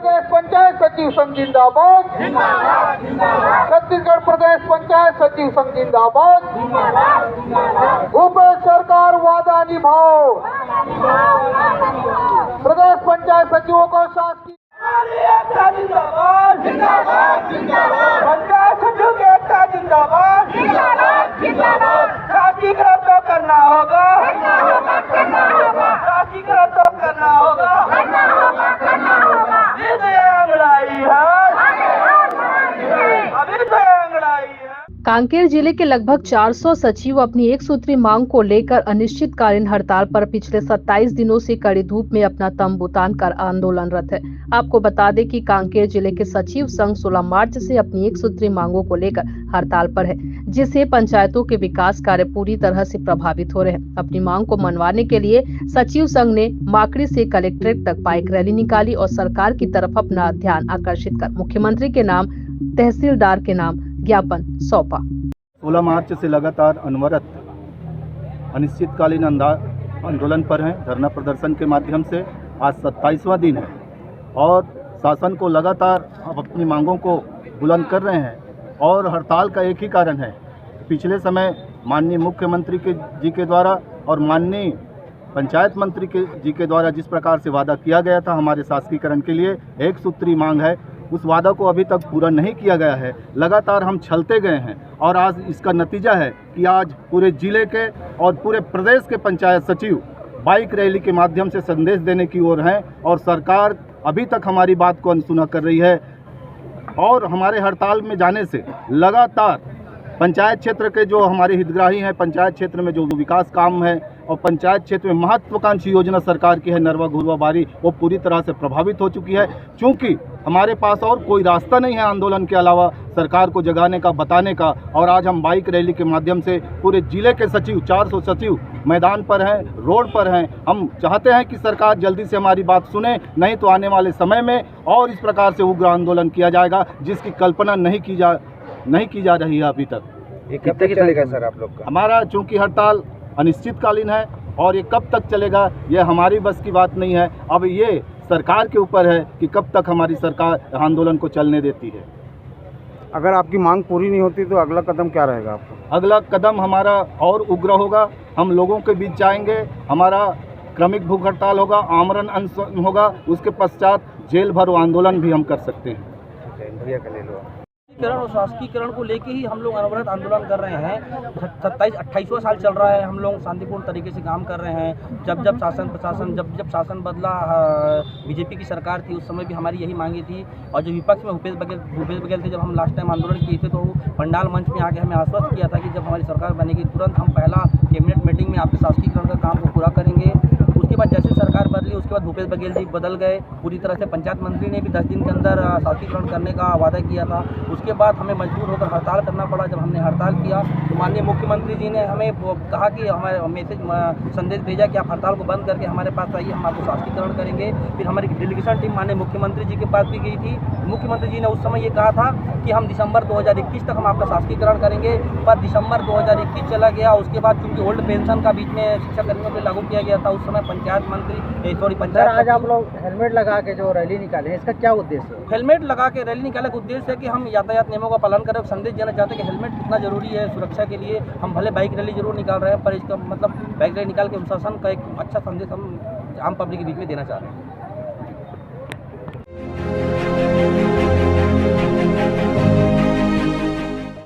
प्रदेश पंचायत सचिव संघ जिंदाबाद, छत्तीसगढ़ प्रदेश पंचायत सचिव संघ जिंदाबाद। भूपेश सरकार वादा निभाओ, प्रदेश पंचायत सचिवों को शासकीय जिंदाबाद, पंचायत सचिव की एकता जिंदाबाद, शासकीकरण तो करना होगा, शासकीकरण तो करना होगा। अभी तो अंगड़ाई है, अभी तो अंगड़ाई है। कांकेर जिले के लगभग 400 सचिव अपनी एक सूत्री मांग को लेकर अनिश्चितकालीन हड़ताल पर पिछले 27 दिनों से कड़ी धूप में अपना तंबू तानकर आंदोलनरत है। आपको बता दें कि कांकेर जिले के सचिव संघ 16 मार्च से अपनी एक सूत्री मांगों को लेकर हड़ताल पर है, जिससे पंचायतों के विकास कार्य पूरी तरह से प्रभावित हो रहे हैं। अपनी मांग को मनवाने के लिए सचिव संघ ने माकड़ी से कलेक्ट्रेट तक बाइक रैली निकाली और सरकार की तरफ अपना ध्यान आकर्षित कर मुख्यमंत्री के नाम, तहसीलदार के नाम ज्ञापन सौंपा। 16 मार्च से लगातार अनवरत अनिश्चितकालीन आंदोलन पर हैं। धरना प्रदर्शन के माध्यम से आज 27वां दिन है और शासन को लगातार अपनी मांगों को बुलंद कर रहे हैं। और हड़ताल का एक ही कारण है, पिछले समय माननीय मुख्यमंत्री जी के द्वारा और माननीय पंचायत मंत्री जी के द्वारा जिस प्रकार से वादा किया गया था हमारे शासकीकरण के लिए, एक सूत्री मांग है, उस वादा को अभी तक पूरा नहीं किया गया है। लगातार हम छलते गए हैं और आज इसका नतीजा है कि आज पूरे जिले के और पूरे प्रदेश के पंचायत सचिव बाइक रैली के माध्यम से संदेश देने की ओर हैं और सरकार अभी तक हमारी बात को अनसुना कर रही है। और हमारे हड़ताल में जाने से लगातार पंचायत क्षेत्र के जो हमारे हितग्राही हैं, पंचायत क्षेत्र में जो विकास काम है और पंचायत क्षेत्र में महत्वाकांक्षी योजना सरकार की है नरवा घुरवा बारी, वो पूरी तरह से प्रभावित हो चुकी है। चूँकि हमारे पास और कोई रास्ता नहीं है आंदोलन के अलावा सरकार को जगाने का, बताने का। और आज हम बाइक रैली के माध्यम से पूरे जिले के सचिव 400 सचिव मैदान पर हैं, रोड पर हैं। हम चाहते हैं कि सरकार जल्दी से हमारी बात सुने, नहीं तो आने वाले समय में और इस प्रकार से उग्र आंदोलन किया जाएगा जिसकी कल्पना नहीं की जा रही है अभी तक। ये कब तक चलेगा सर आप लोग का? हमारा चूँकि हड़ताल अनिश्चितकालीन है और ये कब तक चलेगा ये हमारी बस की बात नहीं है। अब ये सरकार के ऊपर है कि कब तक हमारी सरकार आंदोलन को चलने देती है। अगर आपकी मांग पूरी नहीं होती तो अगला कदम क्या रहेगा आपका? अगला कदम हमारा और उग्र होगा, हम लोगों के बीच जाएंगे, हमारा क्रमिक भूख हड़ताल होगा, आमरण अनशन होगा, उसके पश्चात जेल भरो आंदोलन भी हम कर सकते हैं। और शासकीकरण को लेके ही हम लोग अनवरत आंदोलन कर रहे हैं। 28वां साल चल रहा है, हम लोग शांतिपूर्ण तरीके से काम कर रहे हैं। जब जब शासन बदला, बीजेपी की सरकार थी, उस समय भी हमारी यही मांगी थी। और जो विपक्ष में भूपेश बघेल थे, जब हम लास्ट टाइम आंदोलन किए थे तो पंडाल मंच में आके हमें आश्वस्त किया था कि जब हमारी सरकार बनेगी तुरंत हम पहला कैबिनेट मीटिंग में आपके शासकीकरण का काम को पूरा करेंगे। उसके बाद जैसे सरकार बदली, उसके बाद भूपेश बघेल जी बदल गए पूरी तरह से। पंचायत मंत्री ने भी 10 दिन के अंदर शासकीकरण करने का वादा किया था। उसके बाद हमें मजबूर होकर हड़ताल करना पड़ा। जब हमने हड़ताल किया तो माननीय मुख्यमंत्री जी ने हमें कहा कि हमें संदेश भेजा कि आप हड़ताल को बंद करके हमारे पास आइए, हम आपको शासकीकरण करेंगे। फिर हमारी डेलीगेशन टीम माननीय मुख्यमंत्री जी के पास भी गई थी। मुख्यमंत्री जी ने उस समय ये कहा था कि हम दिसंबर 2021 तक हम आपका शासकीकरण करेंगे, पर दिसंबर 2021 चला गया। उसके बाद चूँकि ओल्ड पेंशन का बीच में शिक्षा कर्मियों पर लागू किया गया था, उस समय पंचायत आज आप लोग हेलमेट लगा के जो रैली निकाले हैं, इसका क्या उद्देश्य है? हेलमेट लगा के रैली निकालने का उद्देश्य है कि हम यातायात नियमों का पालन करें। संदेश देना चाहते हैं कि हेलमेट कितना जरूरी है सुरक्षा के लिए। हम भले बाइक रैली जरूर निकाल रहे हैं, पर इसका मतलब बाइक रैली निकाल के अनुशासन का एक अच्छा संदेश हम आम पब्लिक के बीच में देना चाह रहे हैं।